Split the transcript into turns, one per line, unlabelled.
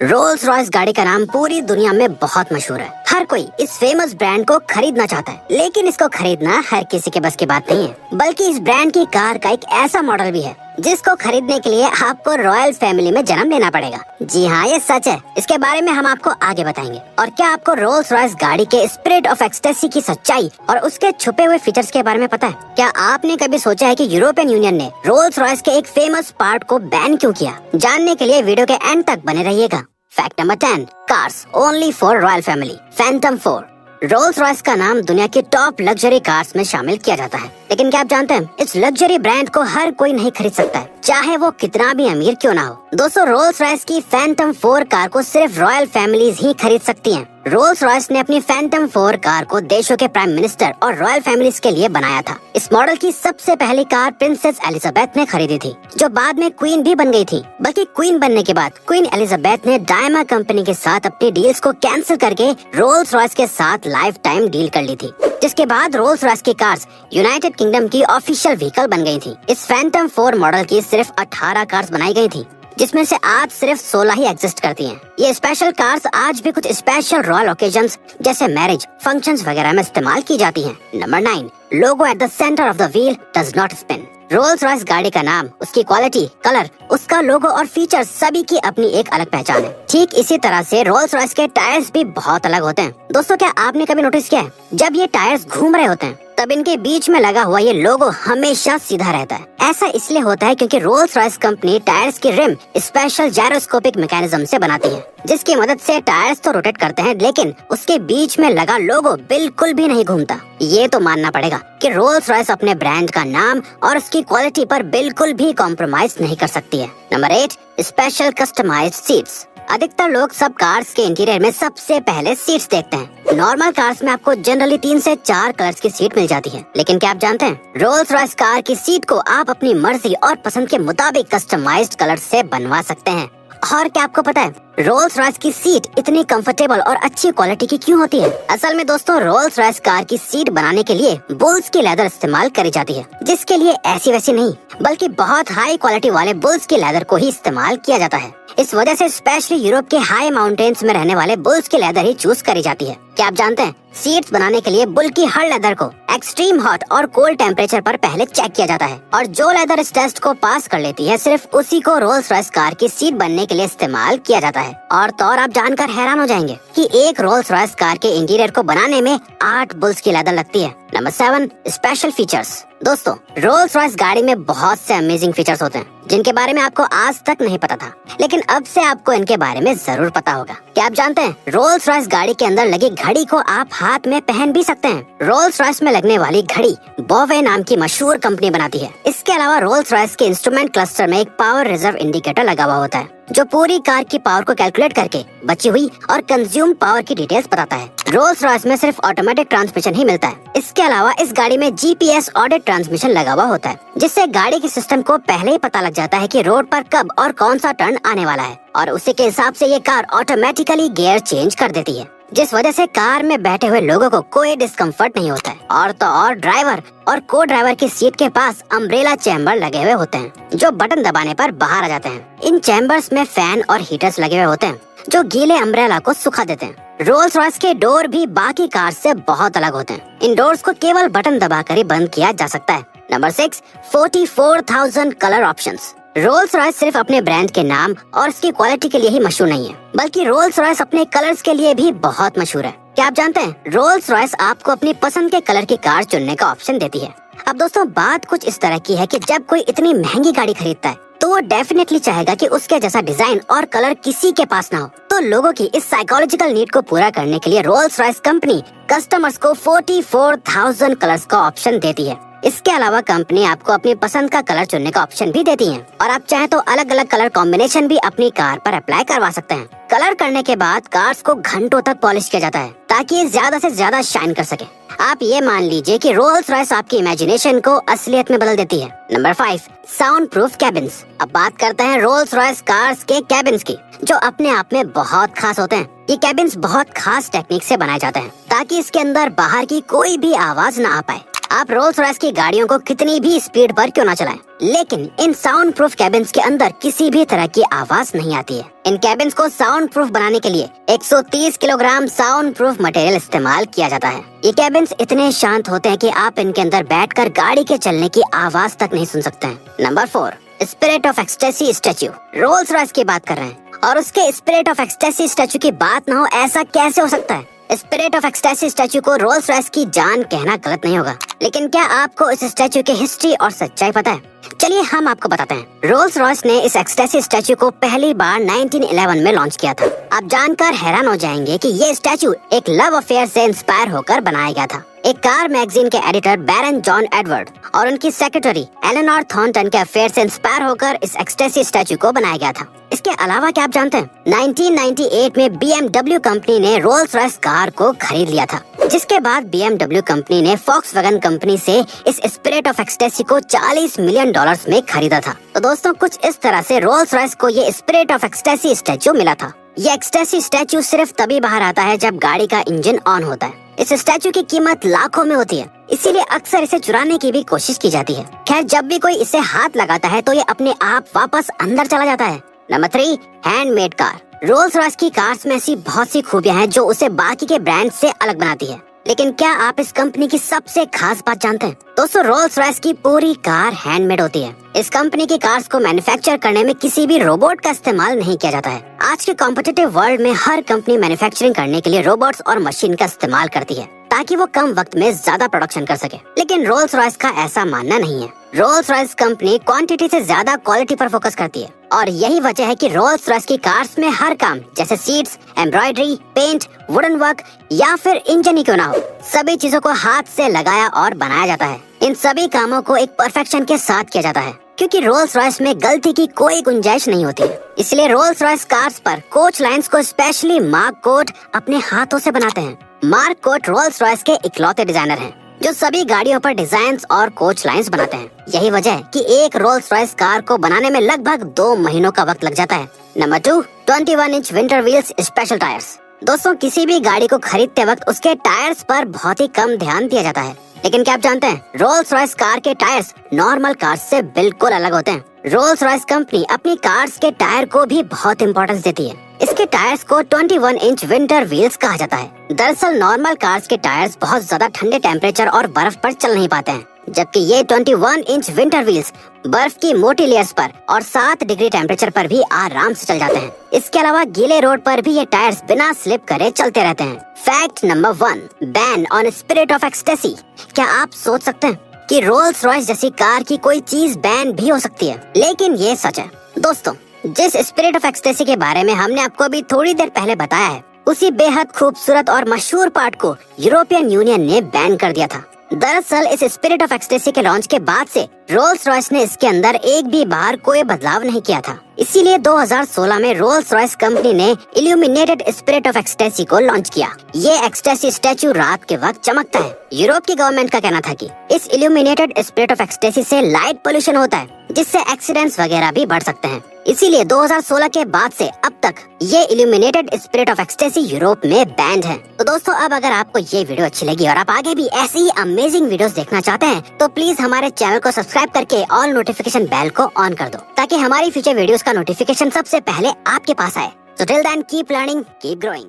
Rolls Royce गाड़ी का नाम पूरी दुनिया में बहुत मशहूर है। हर कोई इस फेमस ब्रांड को खरीदना चाहता है, लेकिन इसको खरीदना हर किसी के बस की बात नहीं है। बल्कि इस ब्रांड की कार का एक ऐसा मॉडल भी है जिसको खरीदने के लिए आपको रॉयल फैमिली में जन्म लेना पड़ेगा। जी हाँ, ये सच है। इसके बारे में हम आपको आगे बताएंगे। और क्या आपको रोल्स रॉयस गाड़ी के स्पिरिट ऑफ एक्सटेसी की सच्चाई और उसके छुपे हुए फीचर्स के बारे में पता है? क्या आपने कभी सोचा है कि यूरोपियन यूनियन ने रोल्स रॉयस के एक फेमस पार्ट को बैन क्यों किया? जानने के लिए वीडियो के एंड तक बने रहिएगा। Fact number 10, cars only for royal family. Phantom 4। Rolls Royce का नाम दुनिया की टॉप लग्जरी कार्स में शामिल किया जाता है, लेकिन क्या आप जानते हैं इस लग्जरी ब्रांड को हर कोई नहीं खरीद सकता है, चाहे वो कितना भी अमीर क्यों ना हो। दोस्तों, रोल्स रॉयस की फैंटम 4 कार को सिर्फ रॉयल फैमिलीज ही खरीद सकती हैं। रोल्स रॉयस ने अपनी फैंटम 4 कार को देशों के प्राइम मिनिस्टर और रॉयल फैमिलीज के लिए बनाया था। इस मॉडल की सबसे पहली कार प्रिंसेस एलिजाबेथ ने खरीदी थी, जो बाद में क्वीन भी बन गई थी। बल्कि क्वीन बनने के बाद क्वीन एलिजाबेथ ने डायमा कंपनी के साथ अपनी डील्स को कैंसिल करके रोल्स रॉयस के साथ लाइफ टाइम डील कर ली थी, जिसके बाद रोल्स रॉयस की कार्स यूनाइटेड किंगडम की ऑफिशियल व्हीकल बन गई थी। इस फैंटम 4 मॉडल की सिर्फ 18 कार्स बनाई गई थी, जिसमें से आज सिर्फ 16 ही एग्जिस्ट करती हैं। ये स्पेशल कार्स आज भी कुछ स्पेशल रॉयल ओकेजन्स जैसे मैरिज फंक्शंस वगैरह में इस्तेमाल की जाती हैं। Number 9, logo at the centre of the wheel does not spin. Rolls Royce गाड़ी का नाम, उसकी क्वालिटी, कलर, उसका लोगो और फीचर्स सभी की अपनी एक अलग पहचान है। ठीक इसी तरह से रोल्स रॉयस के टायर्स भी बहुत अलग होते हैं। दोस्तों, क्या आपने कभी नोटिस किया है जब ये टायर्स घूम रहे होते हैं तब इनके बीच में लगा हुआ ये लोगो हमेशा सीधा रहता है? ऐसा इसलिए होता है क्योंकि रोल्स रॉयस कंपनी टायर्स की रिम स्पेशल जायरोस्कोपिक मैकेनिज्म से बनाती है, जिसकी मदद से टायर्स तो रोटेट करते हैं, लेकिन उसके बीच में लगा लोगो बिल्कुल भी नहीं घूमता। ये तो मानना पड़ेगा कि रोल्स रॉयस अपने ब्रांड का नाम और उसकी क्वालिटी पर बिल्कुल भी कॉम्प्रोमाइज नहीं कर सकती है। Number 8, special customized seats. अधिकतर लोग सब कार्स के इंटीरियर में सबसे पहले सीट्स देखते हैं। नॉर्मल कार्स में आपको जनरली 3 से 4 कलर्स की सीट मिल जाती है, लेकिन क्या आप जानते हैं रोल्स रॉयस कार की सीट को आप अपनी मर्जी और पसंद के मुताबिक कस्टमाइज्ड कलर से बनवा सकते हैं। और क्या आपको पता है रोल्स रॉयस की सीट इतनी कंफर्टेबल और अच्छी क्वालिटी की क्यों होती है? असल में दोस्तों, रोल्स रॉयस कार की सीट बनाने के लिए बुल्स की लेदर इस्तेमाल करी जाती है, जिसके लिए ऐसी वैसी नहीं बल्कि बहुत हाई क्वालिटी वाले बुल्स की लेदर को ही इस्तेमाल किया जाता है। इस वजह से स्पेशली यूरोप के हाई माउंटेन्स में रहने वाले बुल्स की लेदर ही चूज करी जाती है। क्या आप जानते हैं सीट्स बनाने के लिए बुल की हर लेदर को एक्सट्रीम हॉट और कोल्ड टेम्परेचर पर पहले चेक किया जाता है, और जो लेदर इस टेस्ट को पास कर लेती है सिर्फ उसी को रोल्स रॉयस कार की सीट बनने के लिए इस्तेमाल किया जाता है। और तो और आप जानकर हैरान हो जाएंगे कि एक रोल्स रॉयस कार के इंटीरियर को बनाने में 8 बुल्स की लेदर लगती है। Number 7, special features. दोस्तों, रोल्स रॉयस गाड़ी में बहुत से अमेजिंग फीचर्स होते हैं जिनके बारे में आपको आज तक नहीं पता था, लेकिन अब से आपको इनके बारे में जरूर पता होगा। क्या आप जानते हैं रोल्स रॉयस गाड़ी के अंदर लगी घड़ी को आप हाथ में पहन भी सकते हैं? रोल्स रॉयस में लगने वाली घड़ी बोवे नाम की मशहूर कंपनी बनाती है। इसके अलावा रोल्स रॉयस के इंस्ट्रूमेंट क्लस्टर में एक पावर रिजर्व इंडिकेटर लगा हुआ होता है, जो पूरी कार की पावर को कैलकुलेट करके बची हुई और कंज्यूम पावर की डिटेल्स बताता है। रोल्स रॉयस में सिर्फ ऑटोमेटिक ट्रांसमिशन ही मिलता है। इसके अलावा इस गाड़ी में GPS ऑडिट ट्रांसमिशन लगा हुआ होता है, जिससे गाड़ी के सिस्टम को पहले ही पता लग जाता है कि रोड पर कब और कौन सा टर्न आने वाला है, और उसी के हिसाब से ये कार ऑटोमेटिकली गियर चेंज कर देती है, जिस वजह से कार में बैठे हुए लोगों को कोई डिस्कम्फर्ट नहीं होता है। और तो और ड्राइवर और को ड्राइवर की सीट के पास अम्ब्रेला चैम्बर लगे हुए होते हैं, जो बटन दबाने पर बाहर आ जाते हैं। इन चैम्बर्स में फैन और हीटर्स लगे हुए होते हैं, जो गीले अम्ब्रेला को सुखा देते हैं। रोल्स रॉयस के डोर भी बाकी कार से बहुत अलग होते हैं। इन डोर्स को केवल बटन दबाकर ही बंद किया जा सकता है। Number 6, 44,000 colour options. Rolls Royce सिर्फ अपने ब्रांड के नाम और उसकी क्वालिटी के लिए ही मशहूर नहीं है, बल्कि रोल्स रॉयस अपने कलर्स के लिए भी बहुत मशहूर है। क्या आप जानते हैं रोल्स रॉयस आपको अपनी पसंद के कलर की कार चुनने का ऑप्शन देती है। अब दोस्तों, बात कुछ इस तरह की है कि जब कोई इतनी महंगी गाड़ी खरीदता है तो वो डेफिनेटली चाहेगा कि उसके जैसा डिजाइन और कलर किसी के पास ना हो। तो लोगों की इस साइकोलॉजिकल नीड को पूरा करने के लिए रोल्स रॉयस कंपनी कस्टमर्स को 44,000 कलर्स का ऑप्शन देती है। इसके अलावा कंपनी आपको अपनी पसंद का कलर चुनने का ऑप्शन भी देती है, और आप चाहे तो अलग अलग कलर कॉम्बिनेशन भी अपनी कार पर अप्लाई करवा सकते हैं। कलर करने के बाद कार्स को घंटों तक पॉलिश किया जाता है ताकि ये ज्यादा से ज्यादा शाइन कर सके। आप ये मान लीजिए कि रोल्स रॉयस आपकी इमेजिनेशन को असलियत में बदल देती है। Number 5, sound proof cabins. अब बात करते हैं रोल्स रॉयस कार्स के कैबिन्स की, जो अपने आप में बहुत खास होते हैं। ये कैबिन्स बहुत खास टेक्निक से बनाए जाते हैं ताकि इसके अंदर बाहर की कोई भी आवाज न आ पाए। आप रोल्स रॉयस की गाड़ियों को कितनी भी स्पीड पर क्यों ना चलाएं, लेकिन इन साउंड प्रूफ कैबिन्स के अंदर किसी भी तरह की आवाज नहीं आती है। इन कैबिन्स को साउंड प्रूफ बनाने के लिए 130 किलोग्राम साउंड प्रूफ मटेरियल इस्तेमाल किया जाता है। ये कैबिन्स इतने शांत होते हैं कि आप इनके अंदर बैठकर गाड़ी के चलने की आवाज तक नहीं सुन सकते हैं। Number 4, spirit of ecstasy statue. Rolls Royce की बात कर रहे हैं और उसके स्पिरिट ऑफ एक्सटेसी स्टैच्यू की बात ना हो, ऐसा कैसे हो सकता है? स्पिरिट ऑफ एक्सटेसी स्टैच्यू को रोल्स रॉयस की जान कहना गलत नहीं होगा, लेकिन क्या आपको इस स्टैच्यू की हिस्ट्री और सच्चाई पता है? चलिए हम आपको बताते हैं। रोल्स रॉयस ने इस एक्सटेसी स्टैच्यू को पहली बार 1911 में लॉन्च किया था। आप जानकर हैरान हो जाएंगे कि ये स्टैच्यू एक लव अफेयर से इंस्पायर होकर बनाया गया था। एक कार मैगजीन के एडिटर बैरन जॉन एडवर्ड और उनकी सेक्रेटरी एलेनोर थॉर्नटन के अफेयर से इंस्पायर होकर इस एक्सटेसी स्टैच्यू को बनाया गया था। इसके अलावा क्या आप जानते हैं, 1998 में BMW कंपनी ने रोल्स रॉयस कार को खरीद लिया था, जिसके बाद BMW कंपनी ने फॉक्सवैगन कंपनी से इस स्पिरिट ऑफ एक्सटेसी को $40 मिलियन में खरीदा था। तो दोस्तों, कुछ इस तरह से रोल्स रॉयस को ये स्पिरिट ऑफ एक्सटेसी स्टैच्यू मिला था। ये एक्सटेसी स्टैच्यू सिर्फ तभी बाहर आता है जब गाड़ी का इंजन ऑन होता है। इस स्टैच्यू की कीमत लाखों में होती है, इसीलिए अक्सर इसे चुराने की भी कोशिश की जाती है। खैर, जब भी कोई इसे हाथ लगाता है तो ये अपने आप वापस अंदर चला जाता है। Number 3, handmade car. Rolls Royce की कार्स में ऐसी बहुत सी खूबियां हैं जो उसे बाकी के ब्रांड से अलग बनाती है, लेकिन क्या आप इस कंपनी की सबसे खास बात जानते हैं? दोस्तों, रोल्स रॉयस की पूरी कार हैंडमेड होती है। इस कंपनी की कार्स को मैन्युफैक्चर करने में किसी भी रोबोट का इस्तेमाल नहीं किया जाता है। आज के कॉम्पिटिटिव वर्ल्ड में हर कंपनी मैन्युफैक्चरिंग करने के लिए रोबोट्स और मशीन का इस्तेमाल करती है ताकि वो कम वक्त में ज्यादा प्रोडक्शन कर सके, लेकिन रोल्स रॉयस का ऐसा मानना नहीं है। रोल्स रॉयस कंपनी क्वांटिटी से ज्यादा क्वालिटी पर फोकस करती है और यही वजह है कि रोल्स रॉयस की कार्स में हर काम, जैसे seats, embroidery, paint, wooden work या फिर इंजन ही क्यों ना हो, सभी चीजों को हाथ से लगाया और बनाया जाता है। इन सभी कामों को एक परफेक्शन के साथ किया जाता है, क्योंकि रोल्स रॉयस में गलती की कोई गुंजाइश नहीं होती है। इसलिए रोल्स रॉयस कार्स पर कोच लाइंस को स्पेशली मार्क कोट अपने हाथों से बनाते हैं। मार्क कोट रोल्स रॉयस के इकलौते डिजाइनर हैं जो सभी गाड़ियों पर डिजाइन और कोच लाइंस बनाते हैं। यही वजह है कि एक रोल्स रॉयस कार को बनाने में लगभग 2 महीनों का वक्त लग जाता है। Number 2, 21 inch winter wheels special tyres. दोस्तों, किसी भी गाड़ी को खरीदते वक्त उसके टायर्स पर बहुत ही कम ध्यान दिया जाता है, लेकिन क्या आप जानते हैं, रोल्स रॉयस कार के टायर्स नॉर्मल कार्स से बिल्कुल अलग होते हैं। रोल्स रॉयस कंपनी अपनी कार्स के टायर को भी बहुत इंपॉर्टेंस देती है। इसके टायर्स को 21 इंच विंटर व्हील्स कहा जाता है। दरअसल नॉर्मल कार्स के टायर्स बहुत ज्यादा ठंडे टेम्परेचर और बर्फ पर चल नहीं पाते हैं, जबकि ये 21 इंच विंटर व्हील्स बर्फ की मोटी लेयर्स पर और 7 डिग्री टेम्परेचर पर भी आराम से चल जाते हैं। इसके अलावा गीले रोड पर भी ये टायर्स बिना स्लिप करे चलते रहते हैं। Fact number 1, ban on spirit of ecstasy. क्या आप सोच सकते हैं कि रोल्स रॉयस जैसी कार की कोई चीज बैन भी हो सकती है? लेकिन ये सच है। दोस्तों, जिस स्पिरिट ऑफ एक्सटेसी के बारे में हमने आपको अभी थोड़ी देर पहले बताया है, उसी बेहद खूबसूरत और मशहूर पार्ट को यूरोपियन यूनियन ने बैन कर दिया था। दरअसल इस स्पिरिट ऑफ एक्सटेसी के लॉन्च के बाद से रोल्स रॉयस ने इसके अंदर एक भी बार कोई बदलाव नहीं किया था। इसीलिए 2016 में रोल्स रॉयस कंपनी ने इल्यूमिनेटेड स्पिरिट ऑफ एक्सटेसी को लॉन्च किया। ये एक्सटेसी स्टैच्यू रात के वक्त चमकता है। यूरोप की गवर्नमेंट का कहना था कि इस इल्यूमिनेटेड स्पिरिट ऑफ एक्सटेसी से लाइट पोल्यूशन होता है, जिससे एक्सीडेंट्स वगैरह भी बढ़ सकते हैं। इसीलिए 2016 के बाद से अब तक ये illuminated spirit of ecstasy Europe में बैंड है। तो दोस्तों, अब अगर आपको ये वीडियो अच्छी लगी और आप आगे भी ऐसी ही अमेजिंग वीडियोस देखना चाहते हैं, तो प्लीज हमारे चैनल को सब्सक्राइब करके ऑल नोटिफिकेशन बेल को ऑन कर दो, ताकि हमारी फ्यूचर वीडियोस का नोटिफिकेशन सबसे पहले आपके पास आए। So till then, keep learning, keep growing.